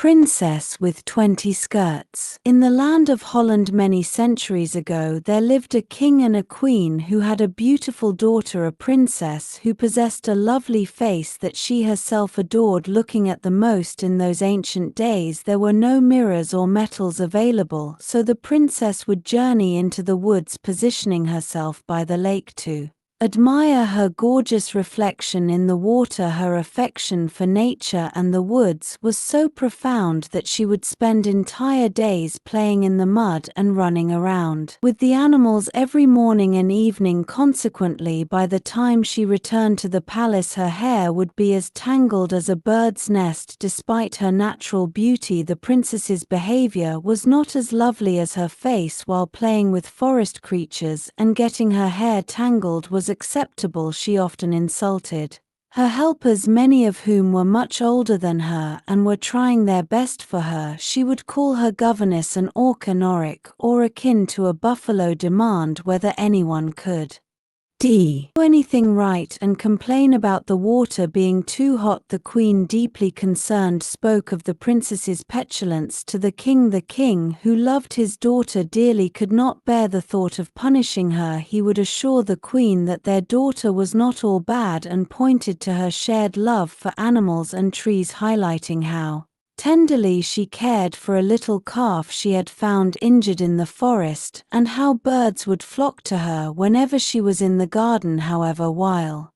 Princess with 20 skirts. In the land of Holland many centuries ago there lived a king and a queen who had a beautiful daughter, a princess who possessed a lovely face that she herself adored looking at the most. In those ancient days there were no mirrors or metals available, so the princess would journey into the woods, positioning herself by the lake to admire her gorgeous reflection in the water. Her affection for nature and the woods was so profound that she would spend entire days playing in the mud and running around with the animals every morning and evening. Consequently, by the time she returned to the palace, her hair would be as tangled as a bird's nest. Despite her natural beauty, the princess's behavior was not as lovely as her face. While playing with forest creatures and getting her hair tangled was acceptable, she often insulted her helpers, many of whom were much older than her and were trying their best for her. She would call her governess an orc, or akin to a buffalo, demand whether anyone could do anything right, and complain about the water being too hot. The queen, deeply concerned, spoke of the princess's petulance to the king. The king, who loved his daughter dearly, could not bear the thought of punishing her. He would assure the queen that their daughter was not all bad and pointed to her shared love for animals and trees, highlighting how tenderly she cared for a little calf she had found injured in the forest, and how birds would flock to her whenever she was in the garden. However, while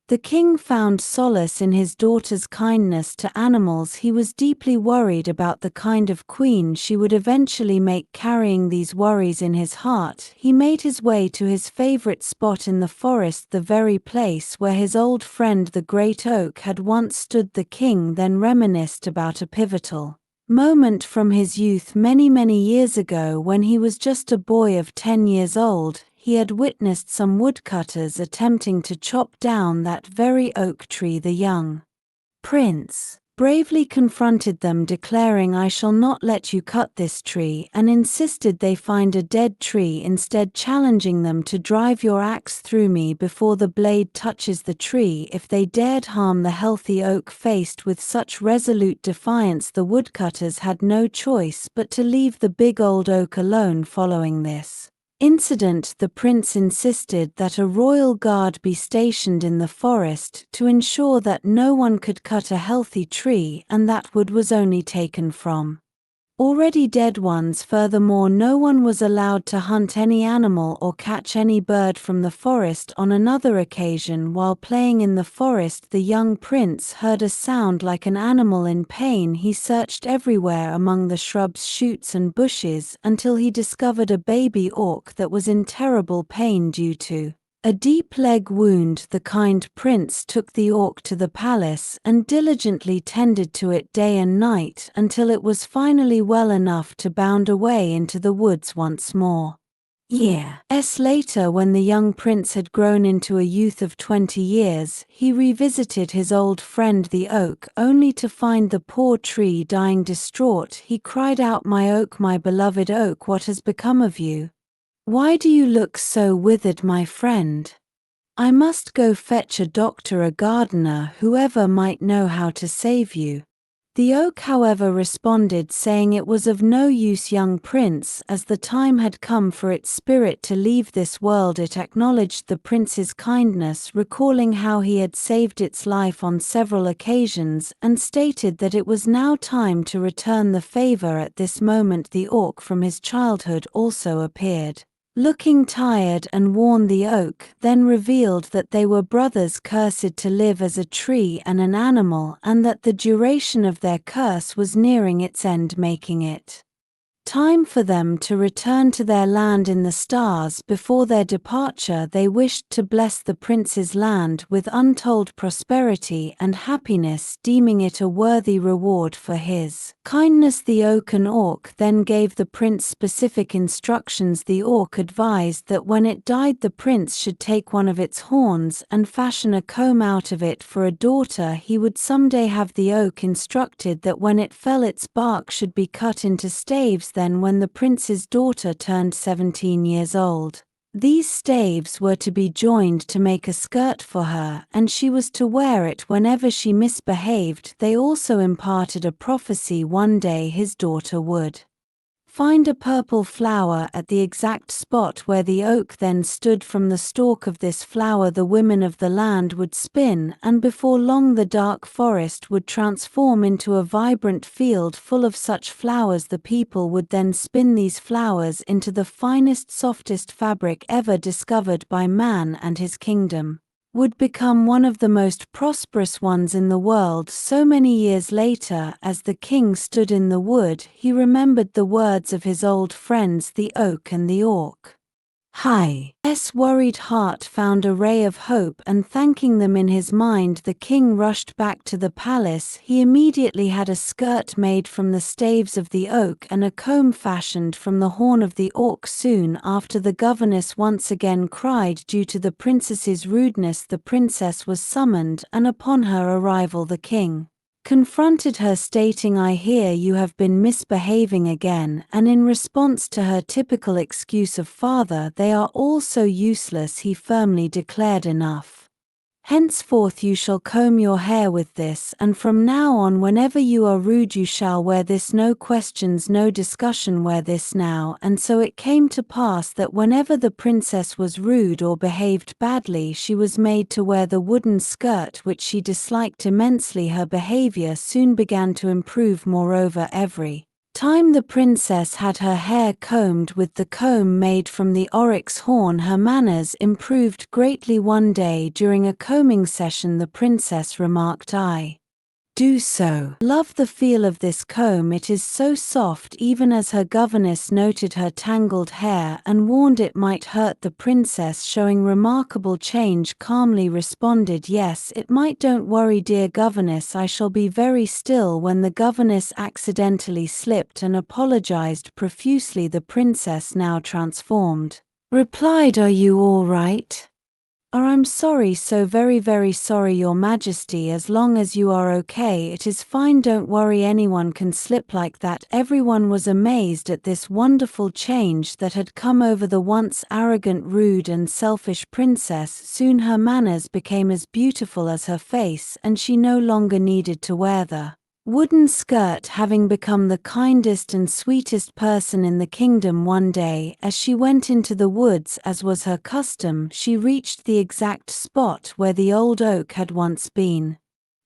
the king found solace in his daughter's kindness to animals, he was deeply worried about the kind of queen she would eventually make. Carrying these worries in his heart, he made his way to his favorite spot in the forest, the very place where his old friend the great oak had once stood. The king then reminisced about a pivotal moment from his youth. Many years ago, when he was just a boy of 10 years old, he had witnessed some woodcutters attempting to chop down that very oak tree. The young prince bravely confronted them, declaring, "I shall not let you cut this tree," and insisted they find a dead tree instead, challenging them to drive your axe through me before the blade touches the tree if they dared harm the healthy oak. Faced with such resolute defiance, the woodcutters had no choice but to leave the big old oak alone. Following this incident, the prince insisted that a royal guard be stationed in the forest to ensure that no one could cut a healthy tree and that wood was only taken from already dead ones. Furthermore, no one was allowed to hunt any animal or catch any bird from the forest. On another occasion, while playing in the forest, the young prince heard a sound like an animal in pain. He searched everywhere among the shrubs, shoots and bushes until he discovered a baby orc that was in terrible pain due to a deep leg wound. The kind prince took the orc to the palace and diligently tended to it day and night until it was finally well enough to bound away into the woods once more. Years later, when the young prince had grown into a youth of 20 years, he revisited his old friend the oak, only to find the poor tree dying. Distraught, he cried out, my beloved oak, what has become of you? Why do you look so withered, my friend? I must go fetch a doctor, a gardener, whoever might know how to save you." The oak, however, responded, saying it was of no use, young prince, as the time had come for its spirit to leave this world. It acknowledged the prince's kindness, recalling how he had saved its life on several occasions, and stated that it was now time to return the favor. At this moment, the orc from his childhood also appeared, looking tired and worn. The oak then revealed that they were brothers, cursed to live as a tree and an animal, and that the duration of their curse was nearing its end, making it time for them to return to their land in the stars. Before their departure, they wished to bless the prince's land with untold prosperity and happiness, deeming it a worthy reward for his kindness. The oak and orc then gave the prince specific instructions. The orc advised that when it died, the prince should take one of its horns and fashion a comb out of it for a daughter he would someday have. The oak instructed that when it fell, its bark should be cut into staves. Then, when the prince's daughter turned 17 years old, These staves were to be joined to make a skirt for her, and she was to wear it whenever she misbehaved. They also imparted a prophecy one day his daughter would find a purple flower at the exact spot where the oak then stood. From the stalk of this flower the women of the land would spin, and before long the dark forest would transform into a vibrant field full of such flowers. The people would then spin these flowers into the finest, softest fabric ever discovered by man, and his kingdom would become one of the most prosperous ones in the world. So many years later, as the king stood in the wood, he remembered the words of his old friends the oak and the auk. His worried heart found a ray of hope, and thanking them in his mind, the king rushed back to the palace. He immediately had a skirt made from the staves of the oak and a comb fashioned from the horn of the auk. Soon after, the governess once again cried. Due to the princess's rudeness, the princess was summoned, and upon her arrival the king confronted her, stating, "I hear you have been misbehaving again," and in response to her typical excuse of, "Father, they are all so useless," he firmly declared, "Enough. Henceforth you shall comb your hair with this, and from now on whenever you are rude you shall wear this. No questions, no discussion, wear this now." And so it came to pass that whenever the princess was rude or behaved badly, she was made to wear the wooden skirt, which she disliked immensely. Her behavior soon began to improve. Moreover, every time the princess had her hair combed with the comb made from the oryx horn, her manners improved greatly. One day during a combing session, the princess remarked, "I do so love the feel of this comb, it is so soft." Even as her governess noted her tangled hair and warned it might hurt, the princess, showing remarkable change, calmly responded, "Yes, it might. Don't worry, dear governess, I shall be very still." When the governess accidentally slipped and apologized profusely, the princess, now transformed, replied, "Are you all right?" "Oh, I'm sorry, so very, very sorry, Your Majesty. As long as you are okay, it is fine. Don't worry, anyone can slip like that." Everyone was amazed at this wonderful change that had come over the once arrogant, rude, and selfish princess. Soon her manners became as beautiful as her face, and she no longer needed to wear the wooden skirt, having become the kindest and sweetest person in the kingdom. One day, as she went into the woods as was her custom, she reached the exact spot where the old oak had once been.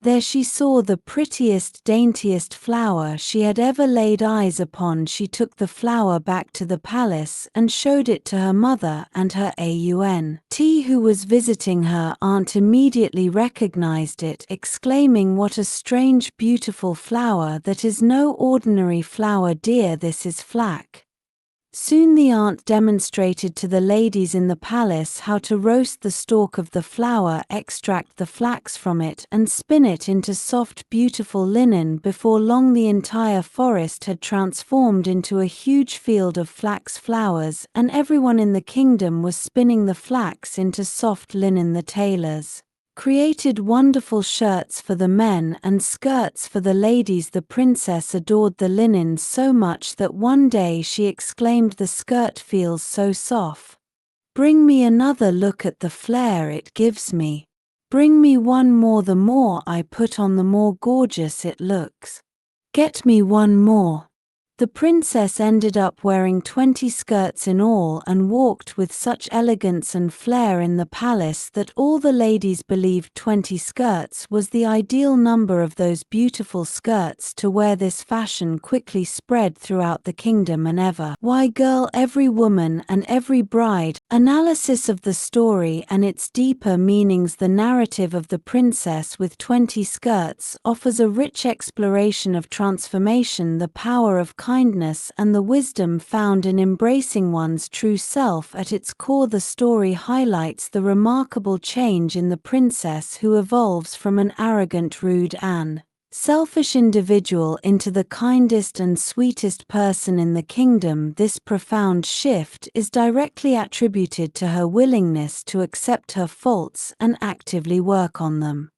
There she saw the prettiest, daintiest flower she had ever laid eyes upon. She took the flower back to the palace and showed it to her mother, and her aunt, who was visiting her aunt, immediately recognized it, exclaiming, "What a strange, beautiful flower! That is no ordinary flower, dear, this is flax." Soon the aunt demonstrated to the ladies in the palace how to roast the stalk of the flower, extract the flax from it, and spin it into soft, beautiful linen. Before long the entire forest had transformed into a huge field of flax flowers, and everyone in the kingdom was spinning the flax into soft linen. The tailors created wonderful shirts for the men and skirts for the ladies. The princess adored the linen so much that one day she exclaimed, "The skirt feels so soft. Bring me another, look at the flare it gives me. Bring me one more, the more I put on the more gorgeous it looks. Get me one more." The princess ended up wearing 20 skirts in all, and walked with such elegance and flair in the palace that all the ladies believed 20 skirts was the ideal number of those beautiful skirts to wear. This fashion quickly spread throughout the kingdom, and every woman and every bride. Analysis of the story and its deeper meanings. The narrative of the princess with 20 skirts offers a rich exploration of transformation, the power of kindness, and the wisdom found in embracing one's true self. At its core, the story highlights the remarkable change in the princess, who evolves from an arrogant, rude, and selfish individual into the kindest and sweetest person in the kingdom. This profound shift is directly attributed to her willingness to accept her faults and actively work on them.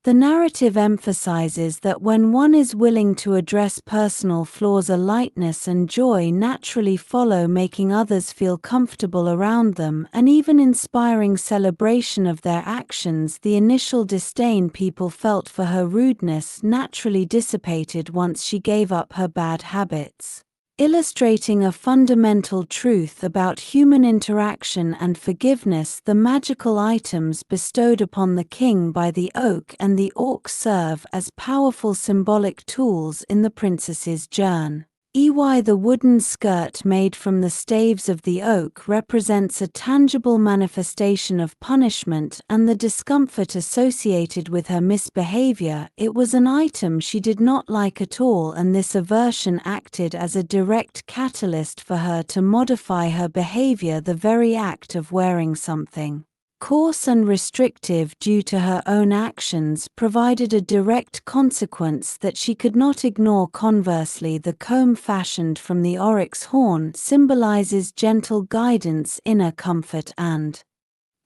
The narrative emphasizes that when one is willing to address personal flaws, a lightness and joy naturally follow, making others feel comfortable around them and even inspiring celebration of their actions. The initial disdain people felt for her rudeness naturally dissipated once she gave up her bad habits, illustrating a fundamental truth about human interaction and forgiveness. The magical items bestowed upon the king by the oak and the orc serve as powerful symbolic tools in the princess's journey. The wooden skirt made from the staves of the oak represents a tangible manifestation of punishment and the discomfort associated with her misbehavior. It was an item she did not like at all, and this aversion acted as a direct catalyst for her to modify her behavior. The very act of wearing something coarse and restrictive due to her own actions provided a direct consequence that she could not ignore. Conversely, the comb fashioned from the oryx horn symbolizes gentle guidance, inner comfort, and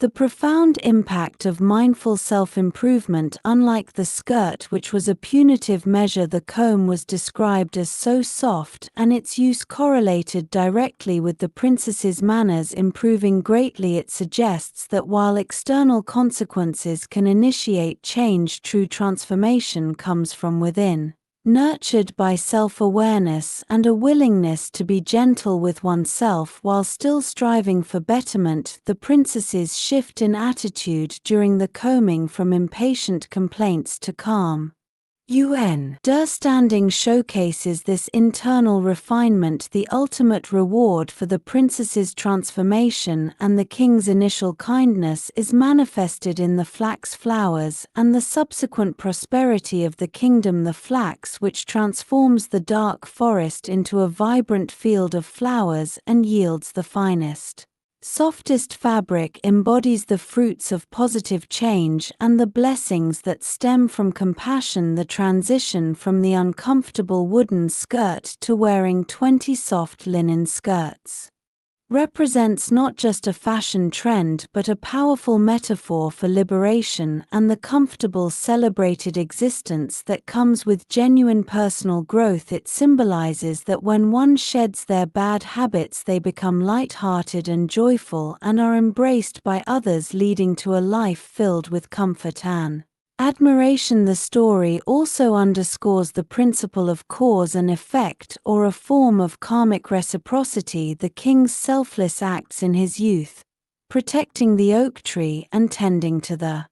the profound impact of mindful self-improvement. Unlike the skirt, which was a punitive measure, the comb was described as so soft, and its use correlated directly with the princess's manners improving greatly. It suggests that while external consequences can initiate change, true transformation comes from within, nurtured by self-awareness and a willingness to be gentle with oneself while still striving for betterment. The princess's shift in attitude during the combing from impatient complaints to calm understanding showcases this internal refinement. The ultimate reward for the princess's transformation and the king's initial kindness is manifested in the flax flowers and the subsequent prosperity of the kingdom. The flax, which transforms the dark forest into a vibrant field of flowers and yields the finest, softest fabric, embodies the fruits of positive change and the blessings that stem from compassion. The transition from the uncomfortable wooden skirt to wearing 20 soft linen skirts represents not just a fashion trend but a powerful metaphor for liberation and the comfortable, celebrated existence that comes with genuine personal growth. It symbolizes that when one sheds their bad habits, they become light-hearted and joyful and are embraced by others, leading to a life filled with comfort and admiration. The story also underscores the principle of cause and effect, or a form of karmic reciprocity. The king's selfless acts in his youth, protecting the oak tree and tending to the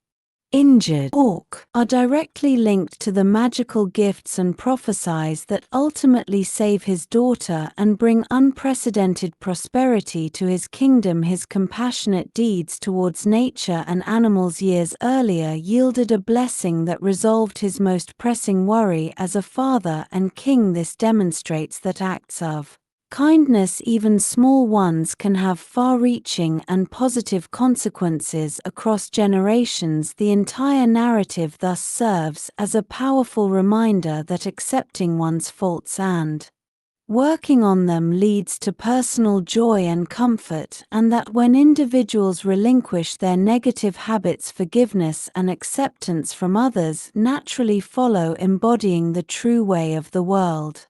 injured orc, are directly linked to the magical gifts and prophesies that ultimately save his daughter and bring unprecedented prosperity to his kingdom. His compassionate deeds towards nature and animals years earlier yielded a blessing that resolved his most pressing worry. As a father and king, this demonstrates that acts of kindness, even small ones, can have far-reaching and positive consequences across generations. The entire narrative thus serves as a powerful reminder that accepting one's faults and working on them leads to personal joy and comfort, and that when individuals relinquish their negative habits, forgiveness and acceptance from others naturally follow, embodying the true way of the world.